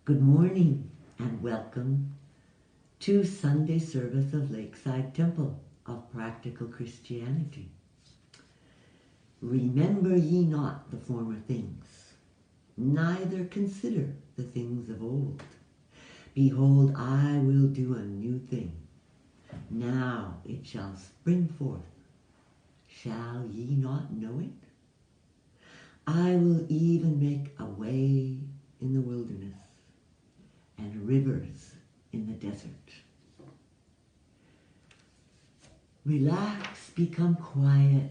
Good morning and welcome to Sunday service of Lakeside Temple of Practical Christianity. Remember ye not the former things, neither consider the things of old. Behold, I will do a new thing. Now it shall spring forth. Shall ye not know it? I will even make a way in the wilderness and rivers in the desert. Relax, become quiet,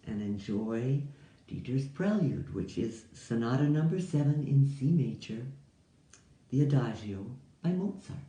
and enjoy Dieter's Prelude, which is Sonata number 7 in C major, the Adagio by Mozart.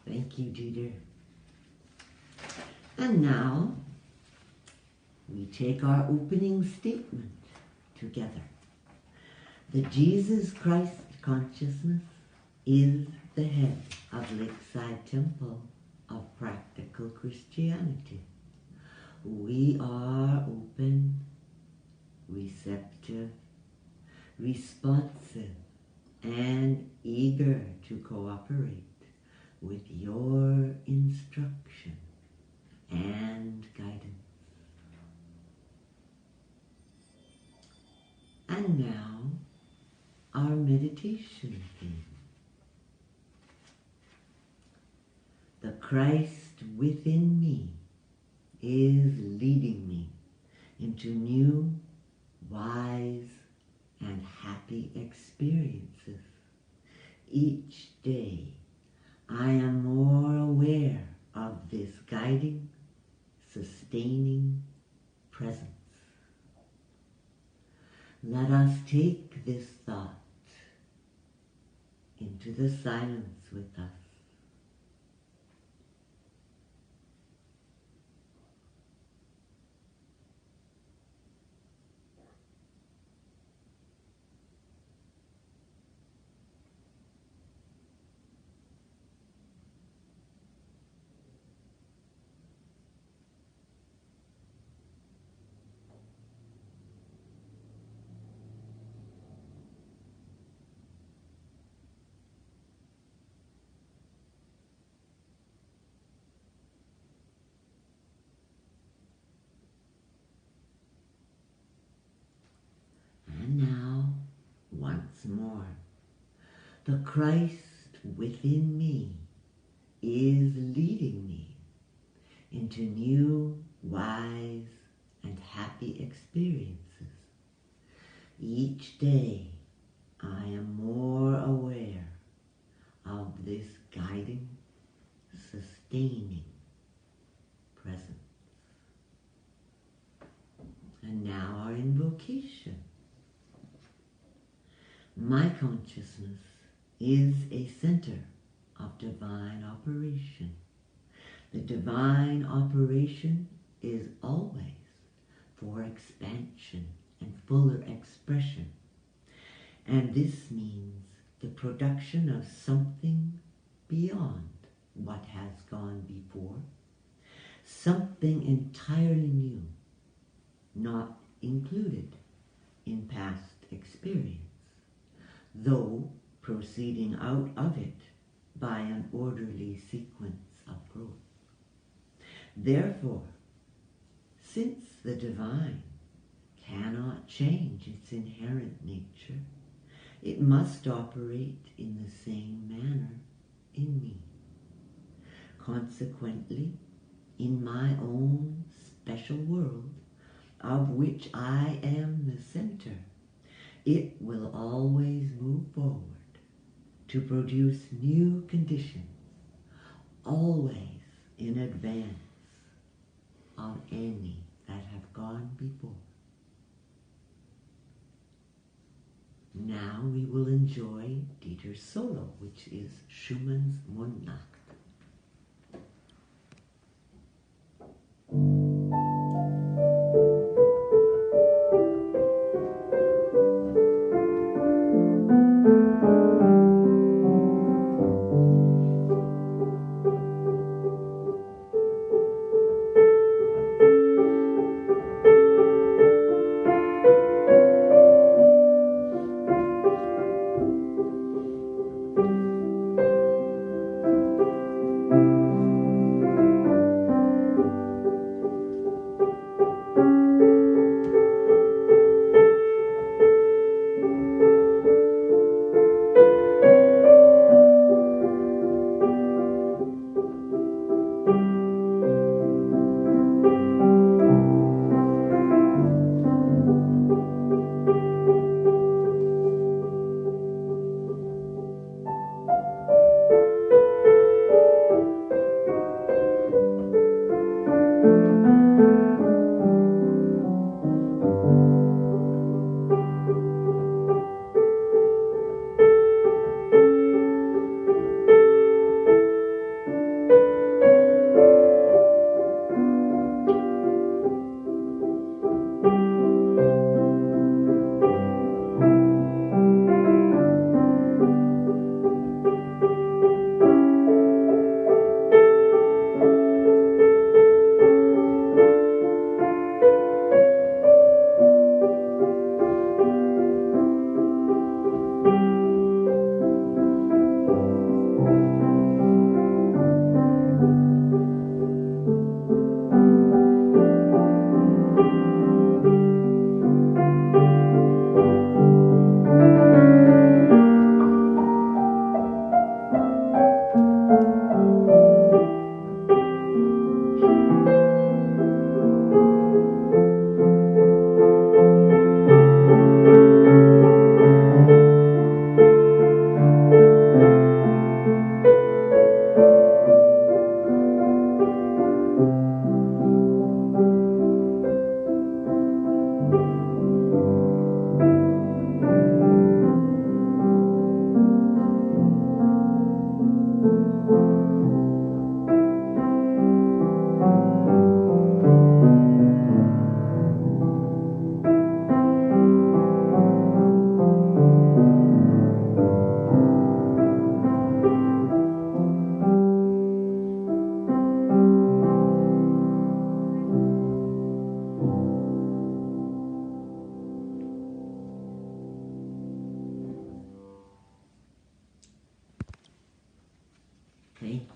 Thank you, Dieter. And now we take our opening statement together. The Jesus Christ consciousness is the head of Lakeside Temple of Practical Christianity. We are open, receptive, responsive, and eager to cooperate with your instruction and guidance. And now, our meditation theme. The Christ within me is leading me into new, wise, and happy experiences. Each day, I am more aware of this guiding, sustaining presence. Let us take this thought into the silence with us. And now, once more, the Christ within me is leading me into new, wise, and happy experiences. Each day, I am more aware of this guiding, sustaining presence. And now our invocation. My consciousness is a center of divine operation. The divine operation is always for expansion and fuller expression. And this means the production of something beyond what has gone before, something entirely new, not included in past experience, though proceeding out of it by an orderly sequence of growth. Therefore, since the divine cannot change its inherent nature, it must operate in the same manner in me. Consequently, in my own special world, of which I am the center, it will always move forward to produce new conditions, always in advance of any that have gone before. Now we will enjoy Dieter's solo, which is Schumann's Mondnacht.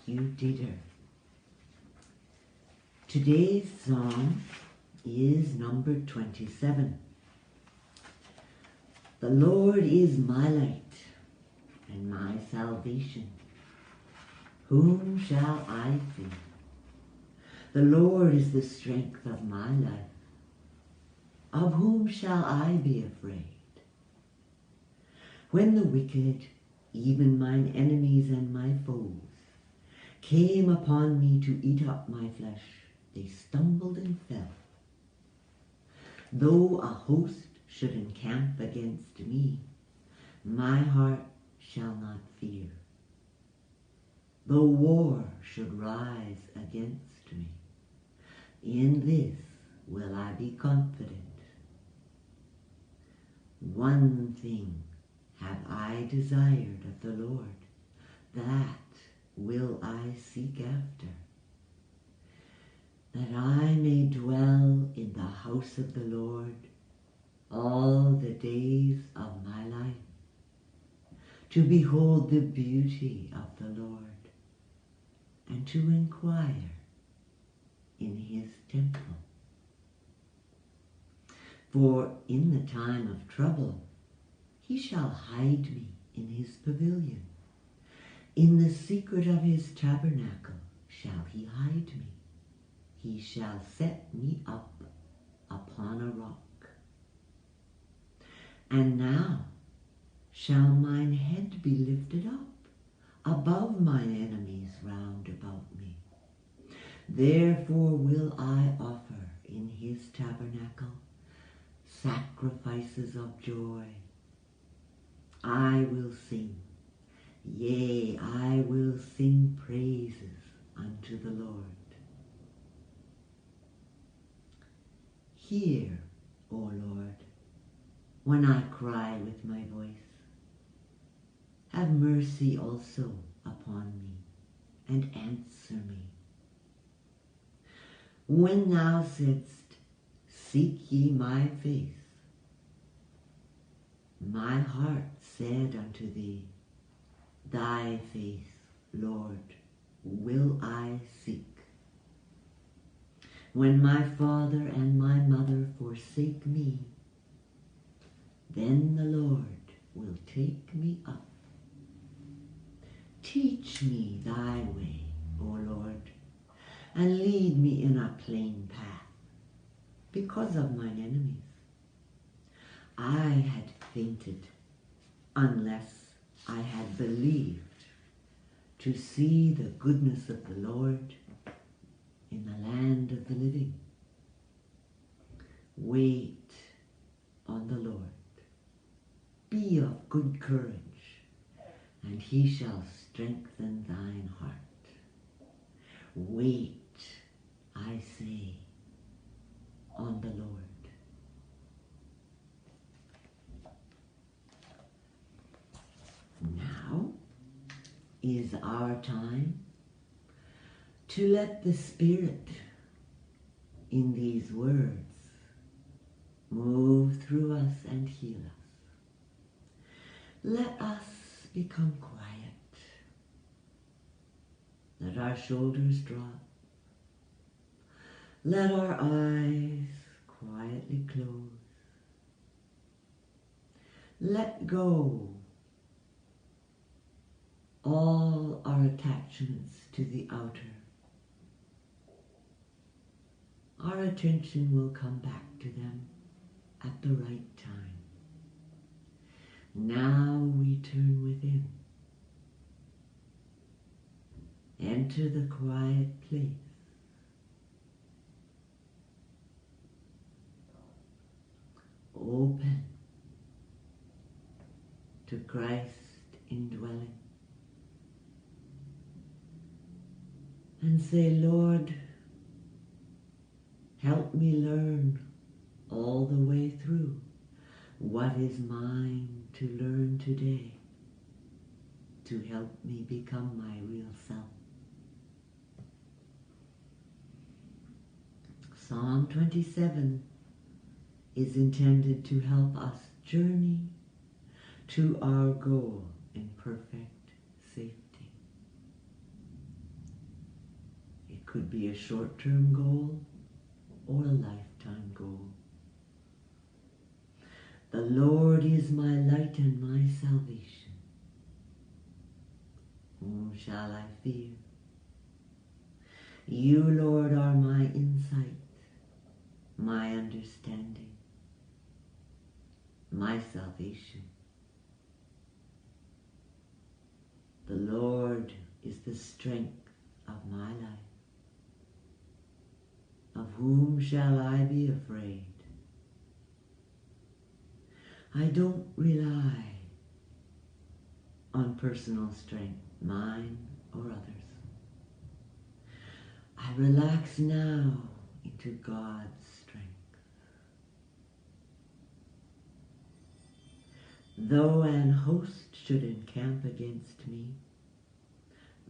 you did her. Today's psalm is number 27. The Lord is my light and my salvation. Whom shall I fear? The Lord is the strength of my life. Of whom shall I be afraid? When the wicked, even mine enemies and my foes, came upon me to eat up my flesh, they stumbled and fell. Though a host should encamp against me, my heart shall not fear. Though war should rise against me, in this will I be confident. One thing have I desired of the Lord, that will I seek after, that I may dwell in the house of the Lord all the days of my life, to behold the beauty of the Lord, and to inquire in his temple. For in the time of trouble he shall hide me in his pavilion. In the secret of his tabernacle shall he hide me. He shall set me up upon a rock. And now shall mine head be lifted up above mine enemies round about me. Therefore will I offer in his tabernacle sacrifices of joy. I will sing, yea, I will sing praises unto the Lord. Hear, O Lord, when I cry with my voice. Have mercy also upon me, and answer me. When thou saidst, seek ye my face, my heart said unto thee, thy face, Lord, will I seek. When my father and my mother forsake me, then the Lord will take me up. Teach me thy way, O Lord, and lead me in a plain path, because of mine enemies. I had fainted, unless I had believed to see the goodness of the Lord in the land of the living. Wait on the Lord. Be of good courage, and he shall strengthen thine heart. Wait, I say, on the Lord. Now is our time to let the Spirit in these words move through us and heal us. Let us become quiet. Let our shoulders drop. Let our eyes quietly close. Let go all our attachments to the outer. Our attention will come back to them at the right time. Now we turn within. Enter the quiet place. Open to Christ indwelling. And say, Lord, help me learn all the way through what is mine to learn today to help me become my real self. Psalm 27 is intended to help us journey to our goal in perfect safety. could be a short-term goal or a lifetime goal. The Lord is my light and my salvation. Whom shall I fear? You, Lord, are my insight, my understanding, my salvation. The Lord is the strength of my life. Of whom shall I be afraid? I don't rely on personal strength, mine or others. I relax now into God's strength. Though an host should encamp against me,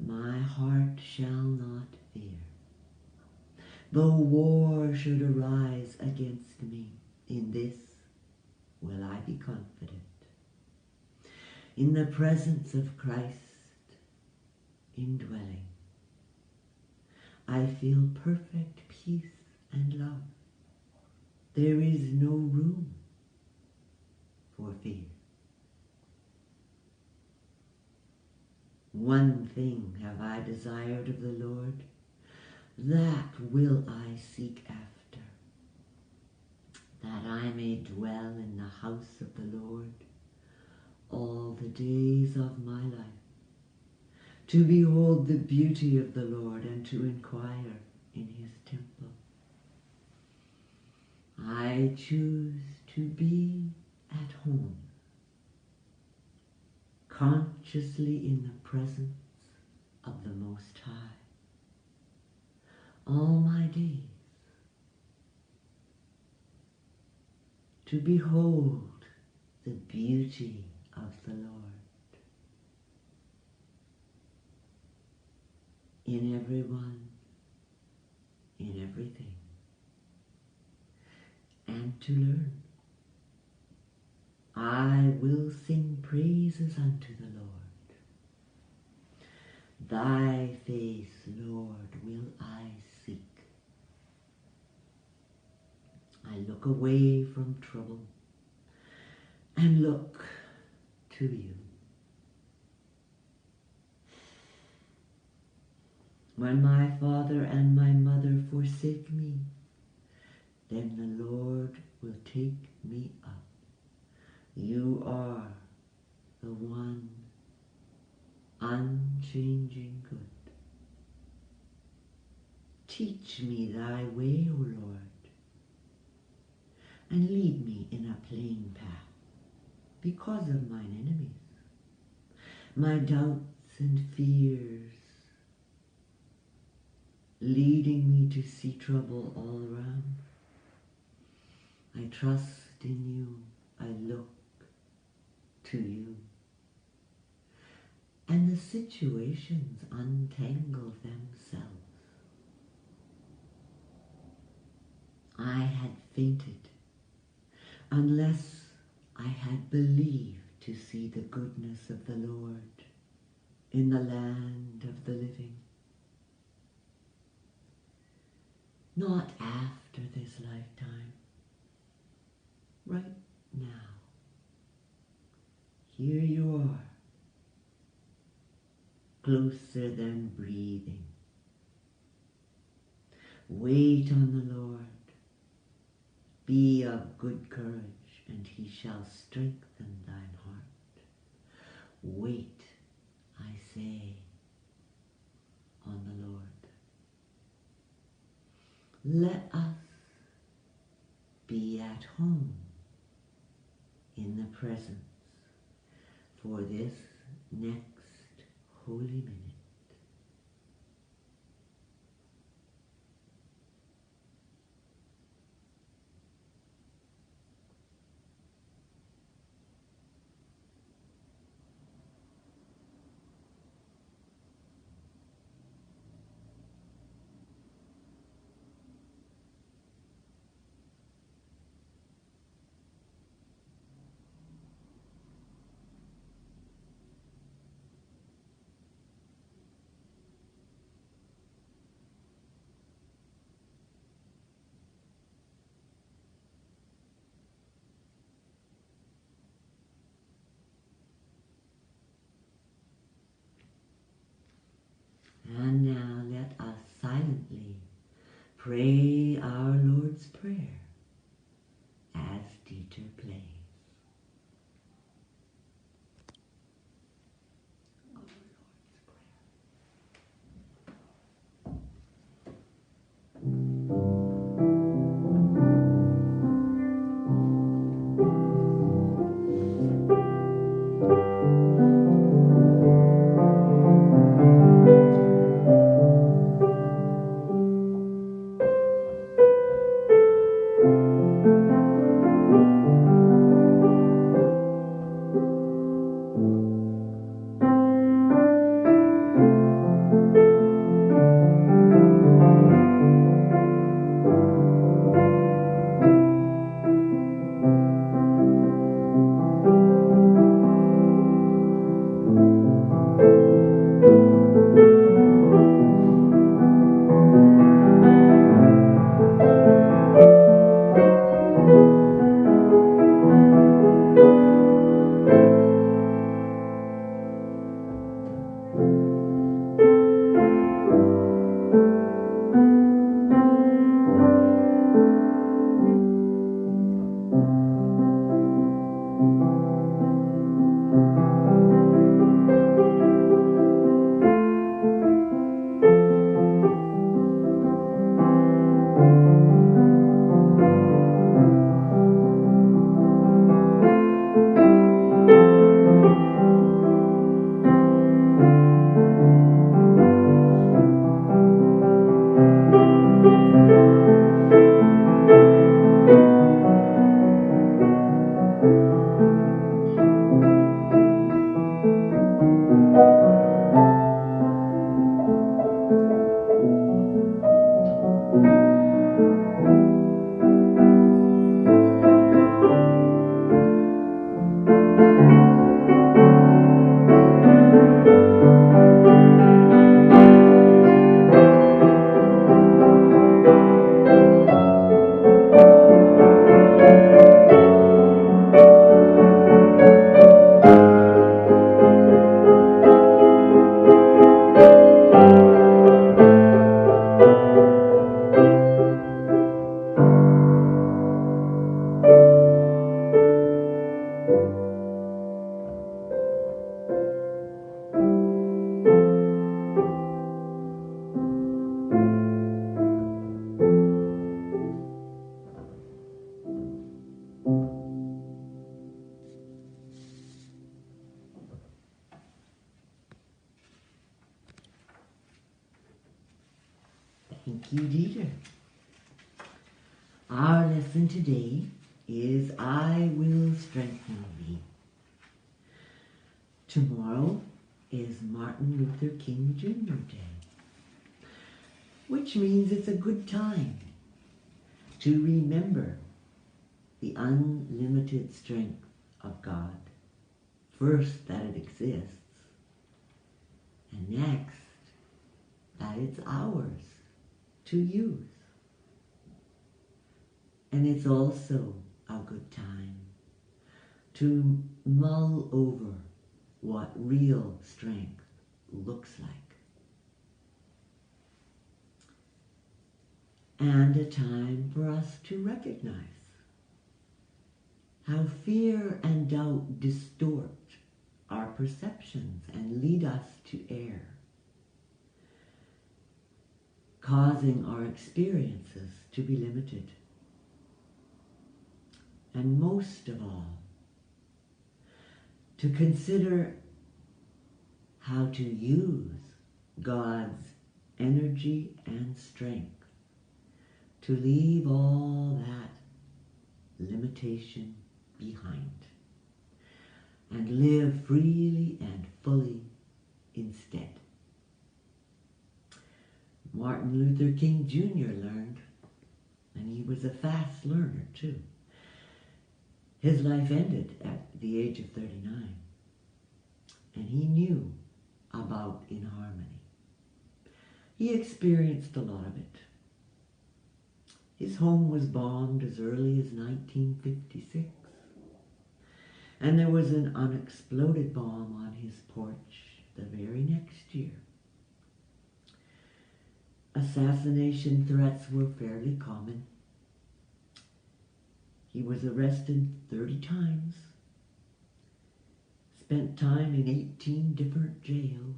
my heart shall not fear. Though war should arise against me, in this will I be confident. In the presence of Christ indwelling, I feel perfect peace and love. There is no room for fear. One thing have I desired of the Lord, that will I seek after, that I may dwell in the house of the Lord all the days of my life, to behold the beauty of the Lord and to inquire in his temple. I choose to be at home, consciously in the presence of the Most High, all my days, to behold the beauty of the Lord in everyone, in everything, and to learn. I will sing praises unto the Lord. Thy face, Lord, will I seek. I look away from trouble and look to you. When my father and my mother forsake me, then the Lord will take me up. You are the one unchanging good. Teach me thy way, O Lord, and lead me in a plain path because of mine enemies, my doubts and fears, leading me to see trouble all around. I trust in you, I look to you. And the situations untangle themselves. I had fainted unless I had believed to see the goodness of the Lord in the land of the living. Not after this lifetime, right now. Here you are, closer than breathing. Wait on the Lord. Be of good courage, and he shall strengthen thine heart. Wait, I say, on the Lord. Let us be at home in the presence for this next holy minute. pray our Lord's Prayer as Dieter plays. Thank you, Dieter. Our lesson today is I Will Strengthen Thee. Tomorrow is Martin Luther King Jr. Day, which means it's a good time to remember the unlimited strength of God. First, that it exists, and next, that it's ours to use. And it's also a good time to mull over what real strength looks like. And a time for us to recognize how fear and doubt distort our perceptions and lead us to err, causing our experiences to be limited. And most of all, to consider how to use God's energy and strength to leave all that limitation behind and live freely and fully instead. Martin Luther King Jr. learned, and he was a fast learner too. His life ended at the age of 39, and he knew about inharmony. He experienced a lot of it. His home was bombed as early as 1956, and there was an unexploded bomb on his porch the very next year. assassination threats were fairly common. He was arrested 30 times, spent time in 18 different jails,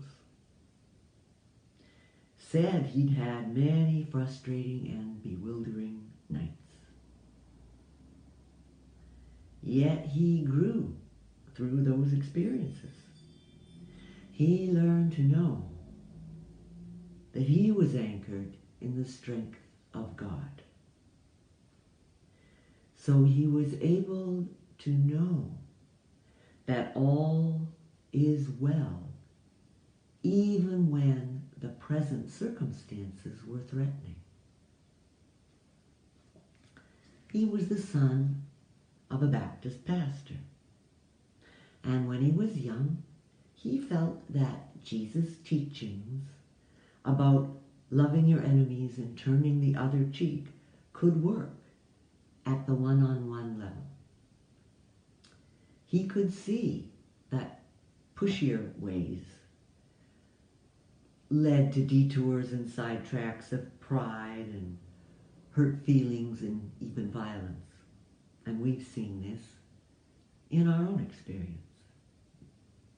said he'd had many frustrating and bewildering nights. Yet he grew through those experiences. He learned to know that he was anchored in the strength of God. So he was able to know that all is well, even when the present circumstances were threatening. He was the son of a Baptist pastor, and when he was young, he felt that Jesus' teachings about loving your enemies and turning the other cheek could work at the one-on-one level. He could see that pushier ways led to detours and sidetracks of pride and hurt feelings and even violence. And we've seen this in our own experience.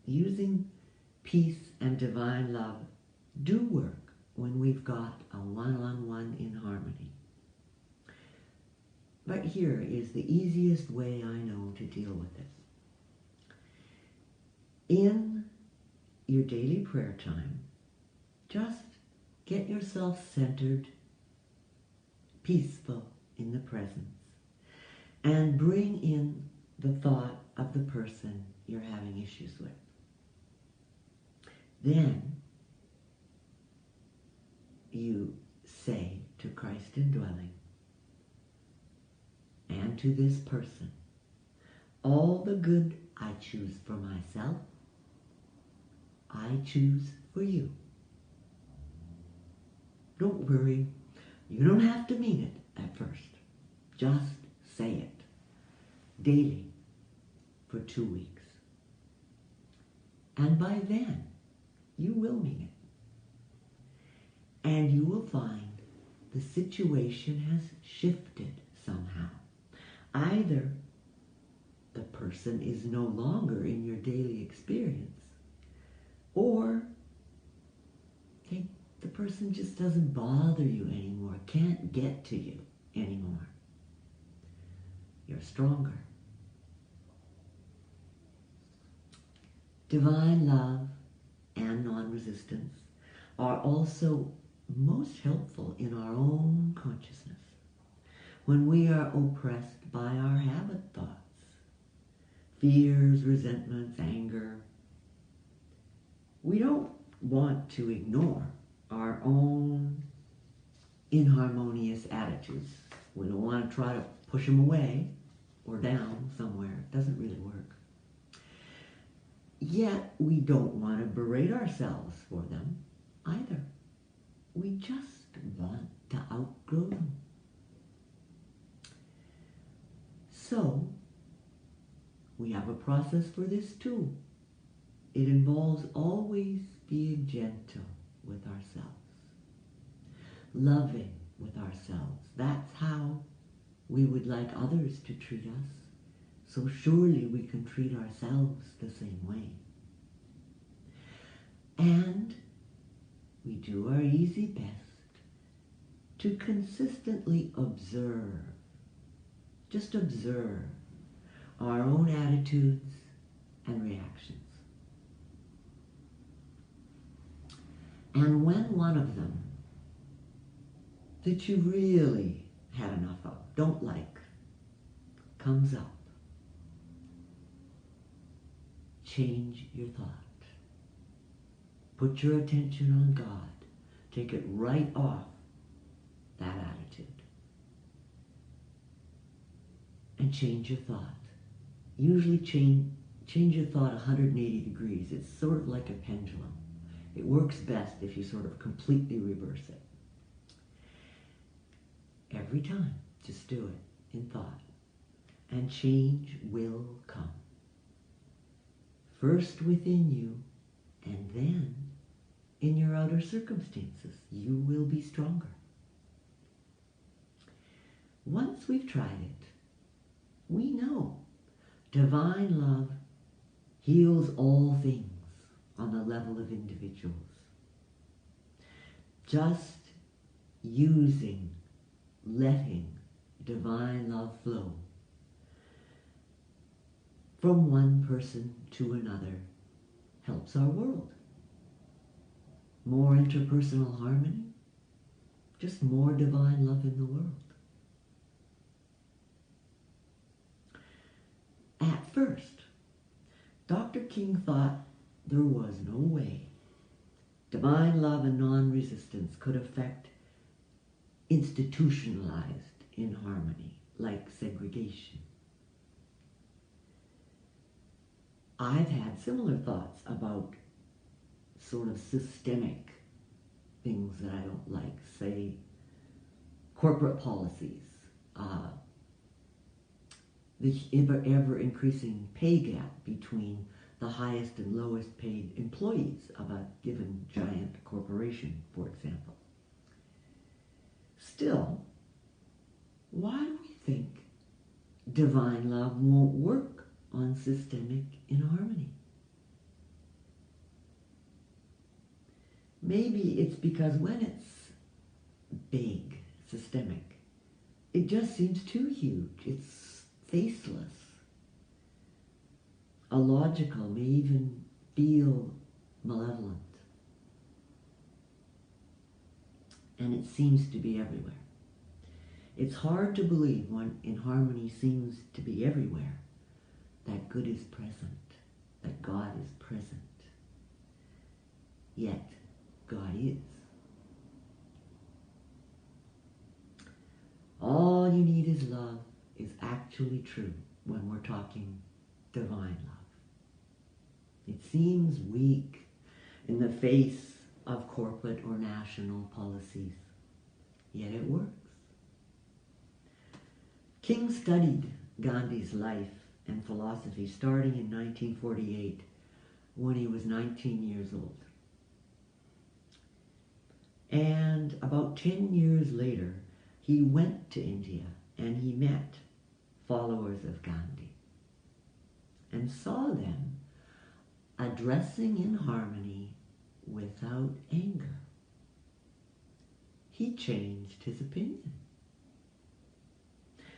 Using peace and divine love do work when we've got a one-on-one in harmony. But here is the easiest way I know to deal with this. In your daily prayer time, just get yourself centered, peaceful in the presence, and bring in the thought of the person you're having issues with. Then you say to Christ indwelling and to this person, all the good I choose for myself, I choose for you. Don't worry. You don't have to mean it at first. Just say it daily for 2 weeks. And by then, you will mean it. And you will find the situation has shifted somehow. Either the person is no longer in your daily experience, or the person just doesn't bother you anymore, can't get to you anymore. You're stronger. Divine love and non-resistance are also most helpful in our own consciousness when we are oppressed by our habit thoughts, fears, resentments, anger. We don't want to ignore our own inharmonious attitudes. We don't want to try to push them away or down somewhere. It doesn't really work. Yet we don't want to berate ourselves for them either. We just want to outgrow them. So, we have a process for this too. It involves always being gentle with ourselves, loving with ourselves. That's how we would like others to treat us. So surely we can treat ourselves the same way. And we do our easy best to consistently observe, just observe our own attitudes and reactions. And when one of them that you really had enough of, don't like, comes up, change your thought. Put your attention on God. Take it right off that attitude. And change your thought. Usually change your thought 180 degrees. It's sort of like a pendulum. It works best if you sort of completely reverse it. Every time, just do it in thought. And change will come. First within you, and then in your outer circumstances. You will be stronger. Once we've tried it, we know divine love heals all things on the level of individuals. Just letting divine love flow from one person to another helps our world. More interpersonal harmony, just more divine love in the world. At first, Dr. King thought there was no way divine love and non-resistance could affect institutionalized inharmony like segregation. I've had similar thoughts about sort of systemic things that I don't like, say corporate policies, the ever-increasing pay gap between the highest and lowest paid employees of a given giant corporation, for example. Still, why do we think divine love won't work on systemic inharmony? Maybe it's because when it's big, systemic, it just seems too huge. It's faceless. Illogical, may even feel malevolent. And it seems to be everywhere. It's hard to believe when inharmony seems to be everywhere that good is present, that God is present. Yet, God is. All you need is love is actually true when we're talking divine love. It seems weak in the face of corporate or national policies, yet it works. King studied Gandhi's life and philosophy starting in 1948 when he was 19 years old. And about 10 years later, he went to India and he met followers of Gandhi and saw them addressing inharmony without anger. He changed his opinion.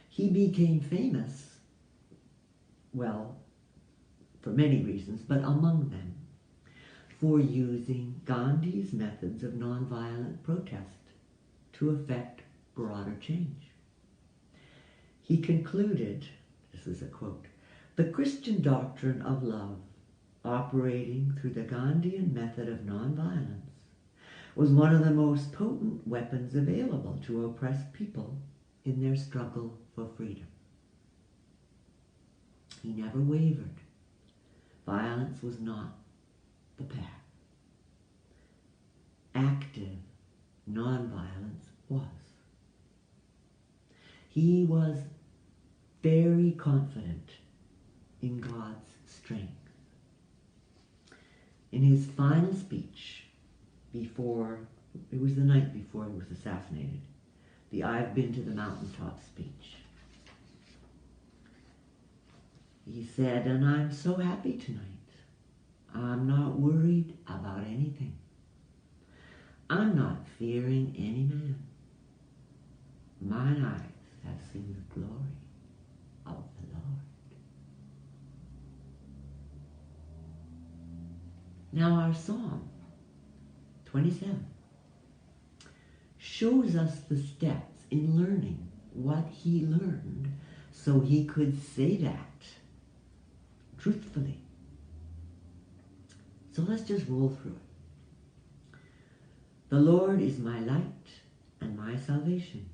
He became famous, well, for many reasons, but among them, for using Gandhi's methods of nonviolent protest to effect broader change. He concluded, this is a quote, "The Christian doctrine of love, operating through the Gandhian method of nonviolence, was one of the most potent weapons available to oppressed people in their struggle for freedom." He never wavered. Violence was not the path. Active nonviolence was. He was very confident in God's strength. In his final speech before, it was the night before he was assassinated, the "I've been to the mountaintop" speech, he said, "And I'm so happy tonight. I'm not worried about anything. I'm not fearing any man. Mine eyes have seen the glory of the Lord." Now our Psalm 27 shows us the steps in learning what he learned so he could say that truthfully. So let's just roll through it. "The Lord is my light and my salvation.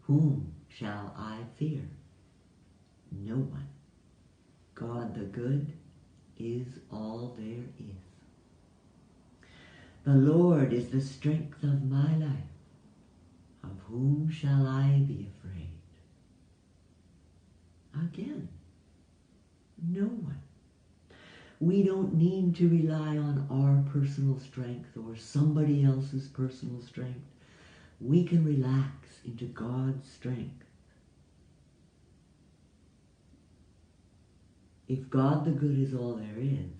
Whom shall I fear? No one. God the good is all there is. The Lord is the strength of my life. Of whom shall I be afraid?" Again, no one. We don't need to rely on our personal strength or somebody else's personal strength. We can relax into God's strength. If God the good is all there is,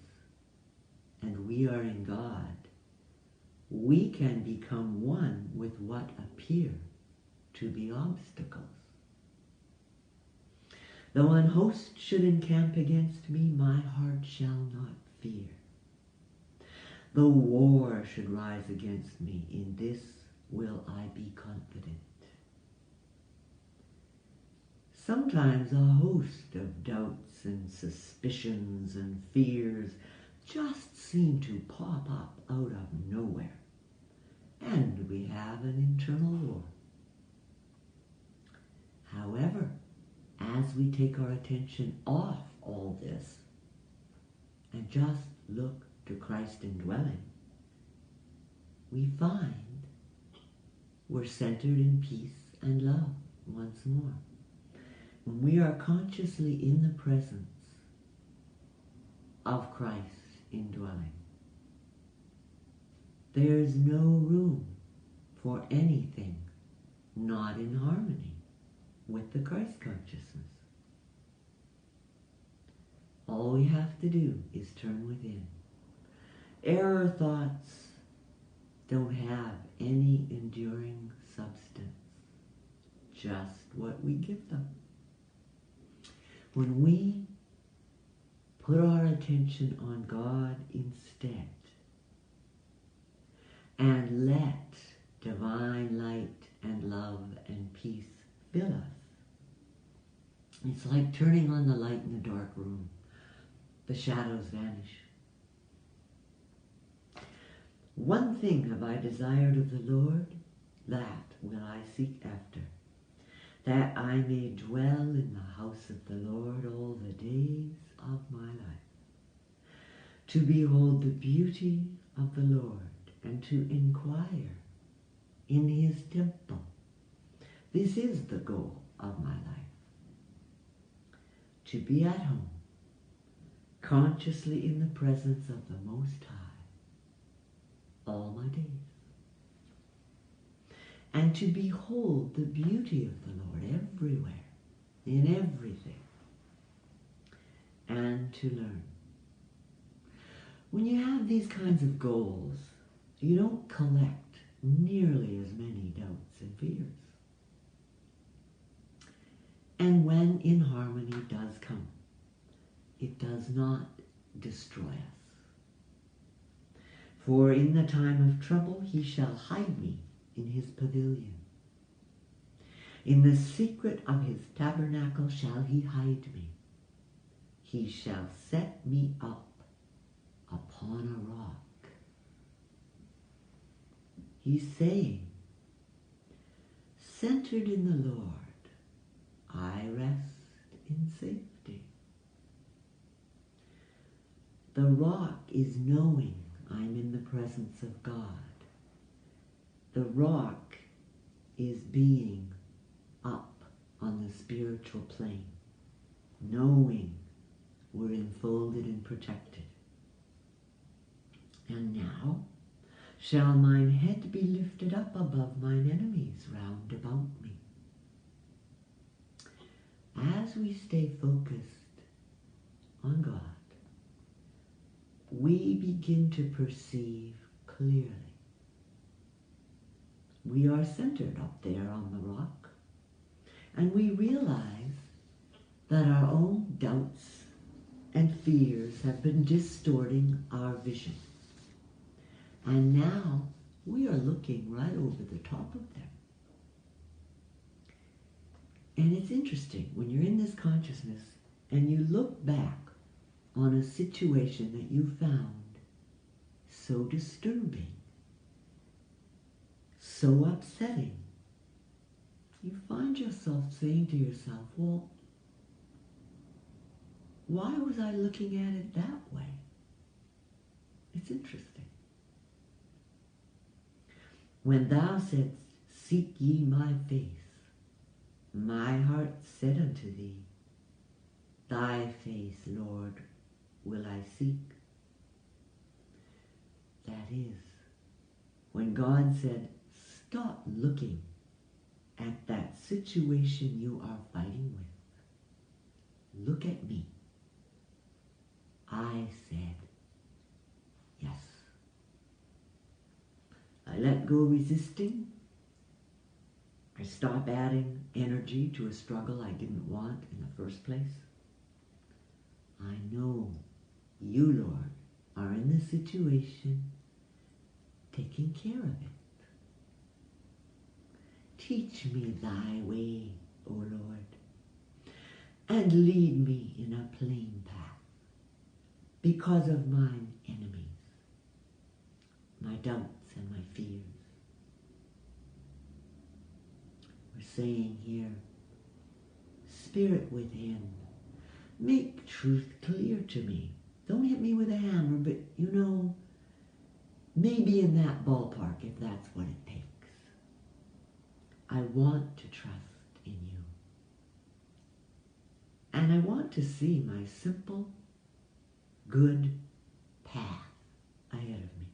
and we are in God, we can become one with what appear to be obstacles. Though an host should encamp against me, my heart shall not fear. Though war should rise against me, in this will I be confident. Sometimes a host of doubts and suspicions and fears just seem to pop up out of nowhere, and we have an internal war. However, as we take our attention off all this and just look to Christ indwelling, we find we're centered in peace and love once more. When we are consciously in the presence of Christ indwelling, there's no room for anything not in harmony with the Christ consciousness. All we have to do is turn within. Error thoughts don't have any enduring substance, just what we give them. When we put our attention on God instead and let divine light and love and peace fill us, it's like turning on the light in a dark room. The shadows vanish. One thing have I desired of the Lord, that will I seek after, that I may dwell in the house of the Lord all the days of my life, to behold the beauty of the Lord and to inquire in his temple. This is the goal of my life. To be at home, consciously in the presence of the Most High, all my days. And to behold the beauty of the Lord everywhere, in everything, and to learn. When you have these kinds of goals, you don't collect nearly as many doubts and fears. And when inharmony does come, it does not destroy us. For in the time of trouble he shall hide me in his pavilion. In the secret of his tabernacle shall he hide me. He shall set me up upon a rock. He's saying, centered in the Lord, I rest in safety. The rock is knowing I'm in the presence of God. The rock is being up on the spiritual plane, knowing we're enfolded and protected. And now shall mine head be lifted up above mine enemies round about me. As we stay focused on God, we begin to perceive clearly. We are centered up there on the rock, and we realize that our own doubts and fears have been distorting our vision. And now we are looking right over the top of them. And it's interesting, when you're in this consciousness and you look back on a situation that you found so disturbing, so upsetting, you find yourself saying to yourself, well, why was I looking at it that way? It's interesting. When thou saidst, seek ye my face, my heart said unto thee, thy face, Lord, will I seek. is when God said, stop looking at that situation you are fighting with. Look at me. I said, yes. I let go resisting. I stop adding energy to a struggle I didn't want in the first place. I know you, Lord, are in the situation, taking care of it. Teach me thy way, O Lord, and lead me in a plain path because of mine enemies, my doubts and my fears. We're saying here, Spirit within, make truth clear to me. Don't hit me with a hammer, but maybe in that ballpark if that's what it takes. I want to trust in you. And I want to see my simple, good path ahead of me.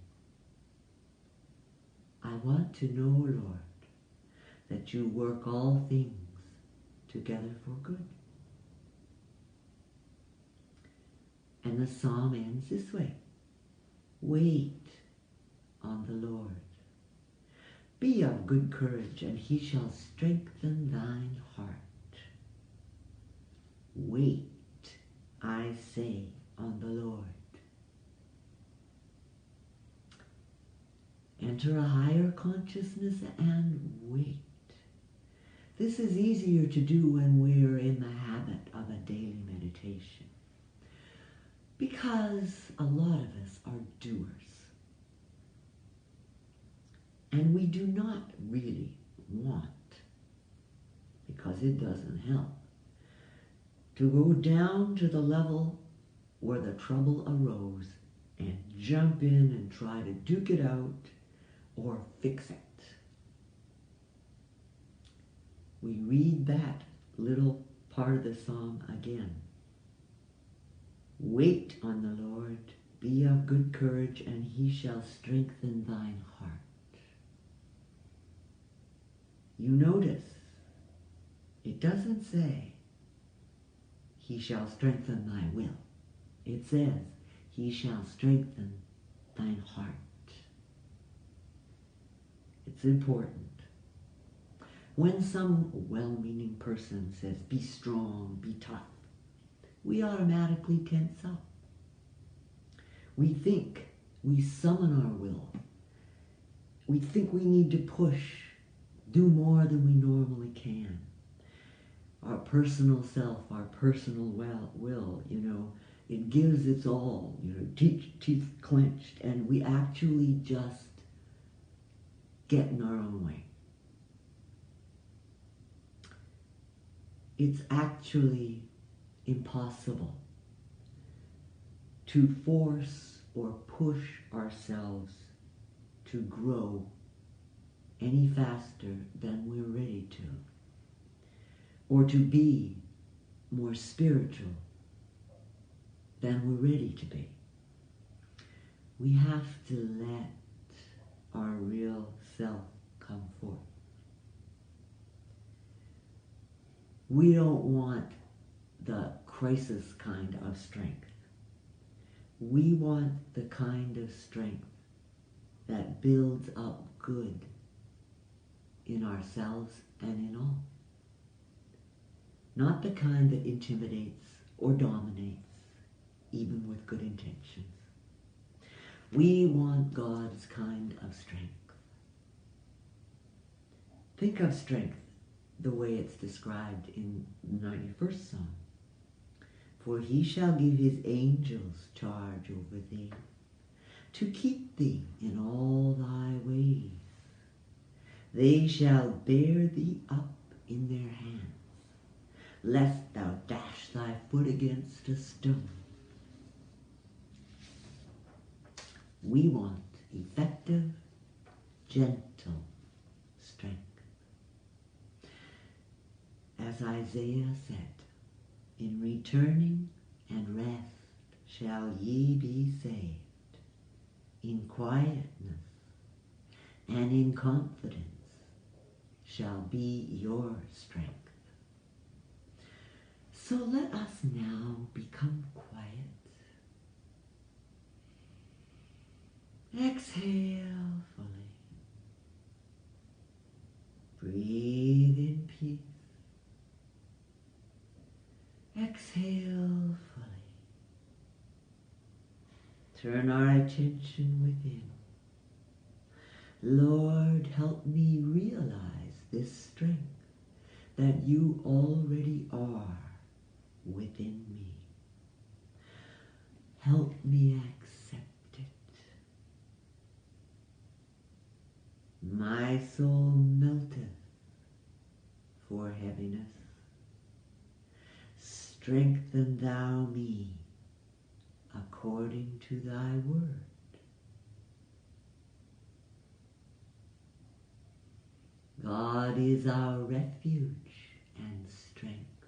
I want to know, Lord, that you work all things together for good. And the psalm ends this way. Wait on the Lord. Be of good courage, and he shall strengthen thine heart. Wait, I say, on the Lord. Enter a higher consciousness and wait. This is easier to do when we're in the habit of a daily meditation, because a lot of us are doers. And we do not really want, because it doesn't help, to go down to the level where the trouble arose and jump in and try to duke it out or fix it. We read that little part of the psalm again. Wait on the Lord, be of good courage, and he shall strengthen thine heart. You notice, it doesn't say, he shall strengthen thy will. It says, he shall strengthen thine heart. It's important. When some well-meaning person says, be strong, be tough, we automatically tense up. We think, we summon our will. We think we need to push, do more than we normally can. Our personal self, our personal will, it gives its all, teeth clenched, and we actually just get in our own way. It's actually impossible to force or push ourselves to grow any faster than we're ready to, or to be more spiritual than we're ready to be. We have to let our real self come forth. We don't want the crisis kind of strength. We want the kind of strength that builds up good in ourselves and in all. Not the kind that intimidates or dominates, even with good intentions. We want God's kind of strength. Think of strength the way it's described in the 91st Psalm. For he shall give his angels charge over thee, to keep thee in all thy ways. They shall bear thee up in their hands, lest thou dash thy foot against a stone. We want effective, gentle strength. As Isaiah said, in returning and rest shall ye be saved. In quietness and in confidence shall be your strength. So let us now become quiet. Exhale fully. Breathe in peace. Exhale fully. Turn our attention within. Lord, help me realize this strength that you already are within me. Help me accept it. My soul melteth for heaviness. Strengthen thou me according to thy word. God is our refuge and strength,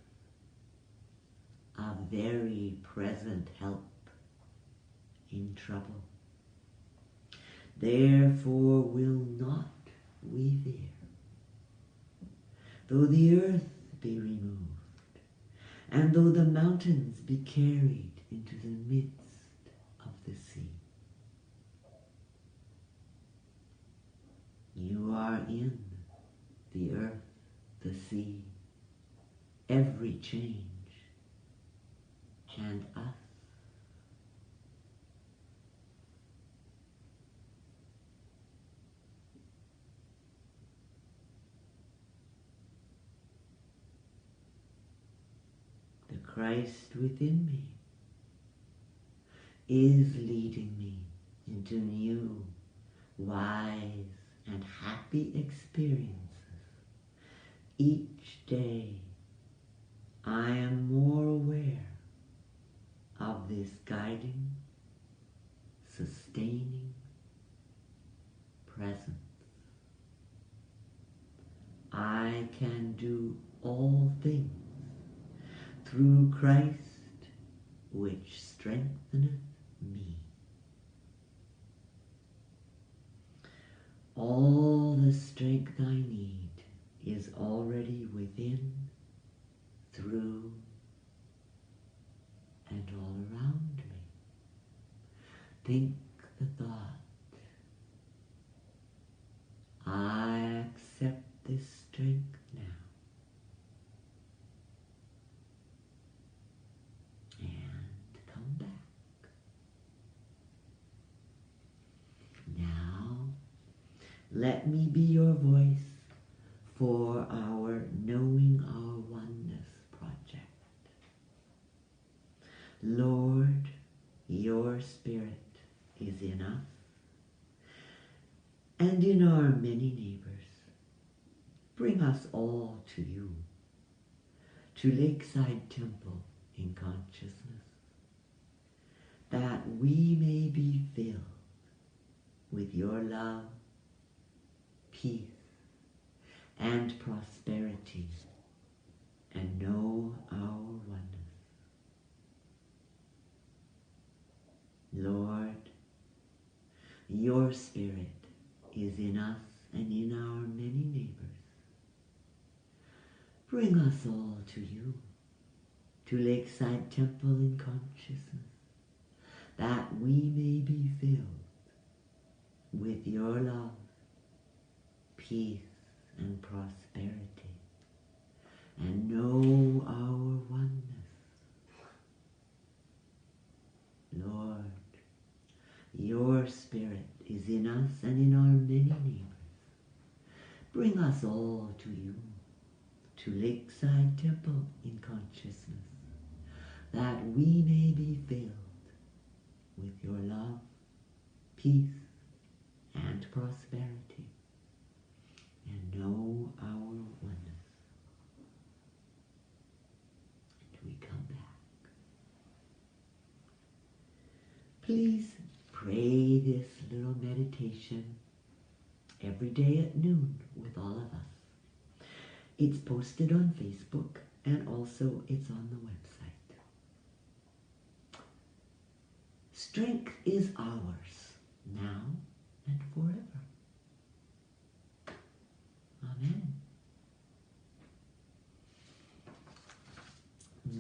a very present help in trouble. Therefore will not we fear, though the earth be removed, and though the mountains be carried into the midst of the sea. You are in the earth, the sea, every change, and us. The Christ within me is leading me into new, wise, and happy experiences. Each day I am more aware of this guiding, sustaining presence. I can do all things through Christ, which strengtheneth me. All the strength I need is already within, through, and all around me. Think the thought, I accept this strength now. And come back. Now, let me be your voice for our Knowing Our Oneness project. Lord, your Spirit is in us and in our many neighbors. Bring us all to you, to Lakeside Temple in consciousness, that we may be filled with your love, peace, and prosperity, and know our oneness. Lord, your Spirit is in us and in our many neighbors. Bring us all to you, to Lakeside Temple in consciousness, that we may be filled with your love, peace, and prosperity, and know our oneness. Lord, your Spirit is in us and in our many neighbors. Bring us all to you, to Lakeside Temple in consciousness, that we may be filled with your love, peace, and prosperity, and know our oneness. And we come back. Please pray this little meditation every day at noon with all of us. It's posted on Facebook and also it's on the website. Strength is ours now and forever. Amen.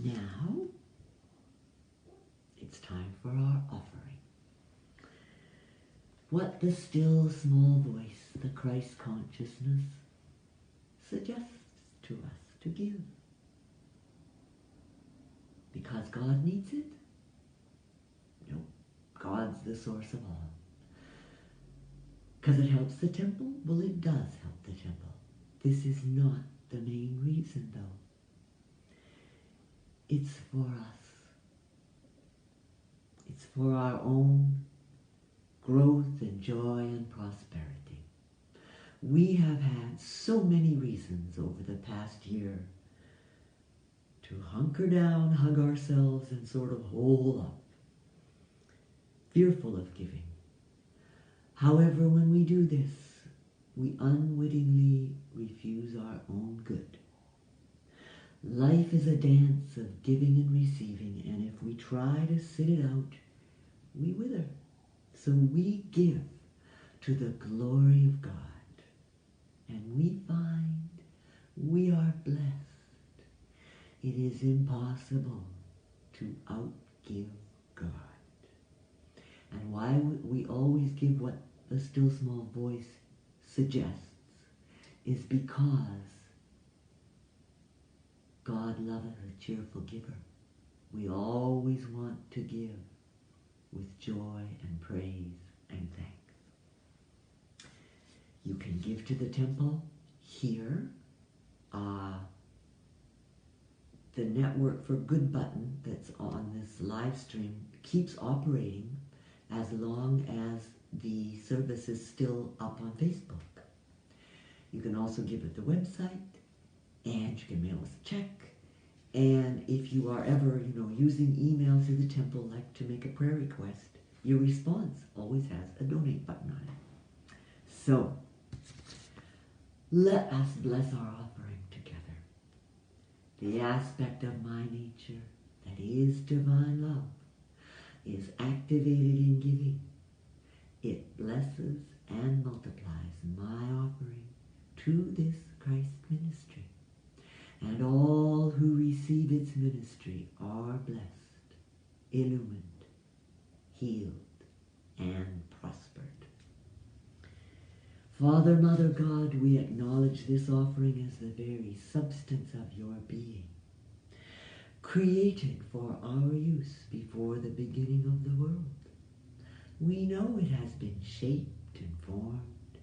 Now, it's time for our offering. What the still small voice, the Christ consciousness, suggests to us to give. Because God needs it? No, God's the source of all. Because it helps the temple? Well, it does help the temple. This is not the main reason, though. It's for us. It's for our own growth and joy and prosperity. We have had so many reasons over the past year to hunker down, hug ourselves, and sort of hole up, fearful of giving. However, when we do this, we unwittingly refuse our own good. Life is a dance of giving and receiving, and if we try to sit it out, we wither. So we give to the glory of God, and we find we are blessed. It is impossible to outgive God. And why we always give what the still small voice suggests is because God loveth a cheerful giver. We always want to give with joy and praise and thanks. You can give to the temple here. The Network for Good button that's on this live stream keeps operating as long as the service is still up on Facebook. You can also give at the website, and you can mail us a check. And if you are ever, using email through the temple, like to make a prayer request, your response always has a donate button on it. So, let us bless our offering together. The aspect of my nature that is divine love is activated in giving. It blesses and multiplies my offering to this Christ ministry. And all who receive its ministry are blessed, illumined, healed, and prospered. Father, Mother God, we acknowledge this offering as the very substance of your being, created for our use before the beginning of the world. We know it has been shaped and formed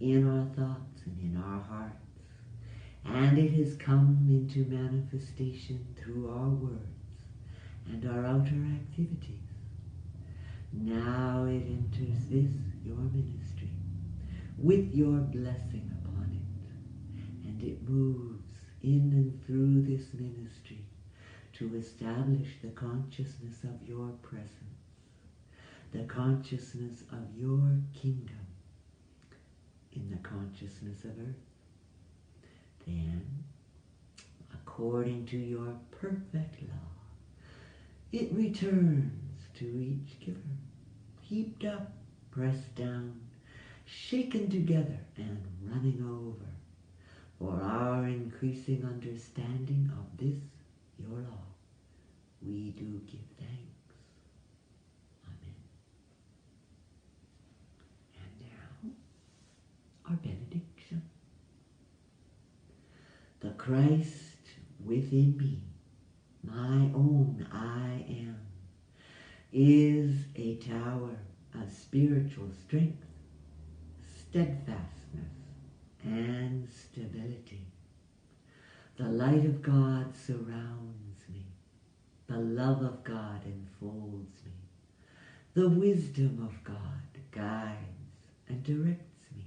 in our thoughts and in our hearts, and it has come into manifestation through our words and our outer activities. Now it enters this, your ministry, with your blessing upon it, and it moves in and through this ministry to establish the consciousness of your presence, the consciousness of your kingdom in the consciousness of earth. Then, according to your perfect law, it returns to each giver, heaped up, pressed down, shaken together, and running over, for our increasing understanding of this, your law. We do give thanks. Amen. And now, our benediction. The Christ within me, my own I am, is a tower of spiritual strength, steadfastness, and stability. The light of God surrounds me. The love of God enfolds me. The wisdom of God guides and directs me.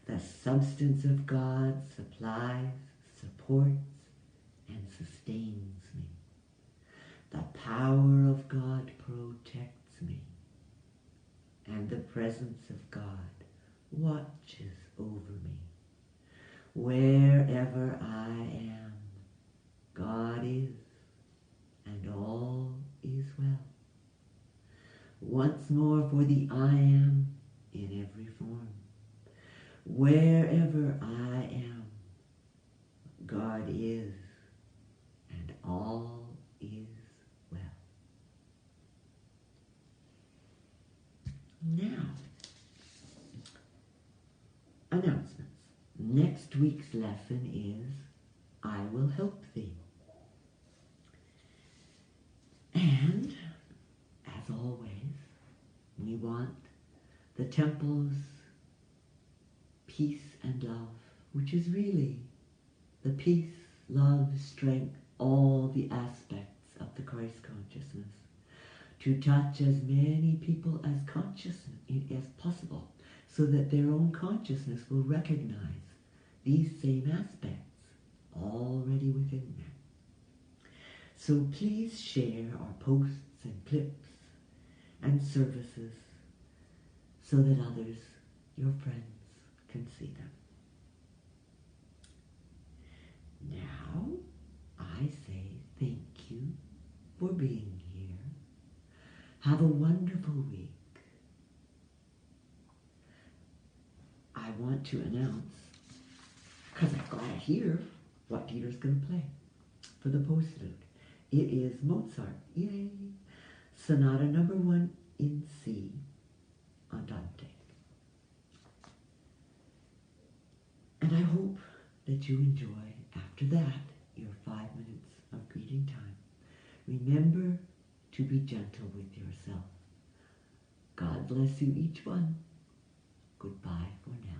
The substance of God supplies, supports, and sustains me. The power of God protects me. And the presence of God watches over me. Wherever I am, God is, and all is well. once more for the I am in every form. Wherever I am, God is, and all is well. Now, announcements. Next week's lesson is I will help thee. And, as always, we want the temple's peace and love, which is really the peace, love, strength, all the aspects of the Christ consciousness, to touch as many people as possible, so that their own consciousness will recognize these same aspects already within them. So please share our posts and clips and services so that others, your friends, can see them. Now, I say thank you for being here. Have a wonderful week. I want to announce, because I've got to hear what Peter's going to play for the postlude. It is Mozart, yay! Sonata number 1 in C, Andante. And I hope that you enjoy, after that, your 5 minutes of greeting time. Remember to be gentle with yourself. God bless you each one. Goodbye for now.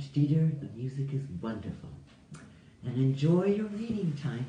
much, Dieter. The music is wonderful. And enjoy your reading time.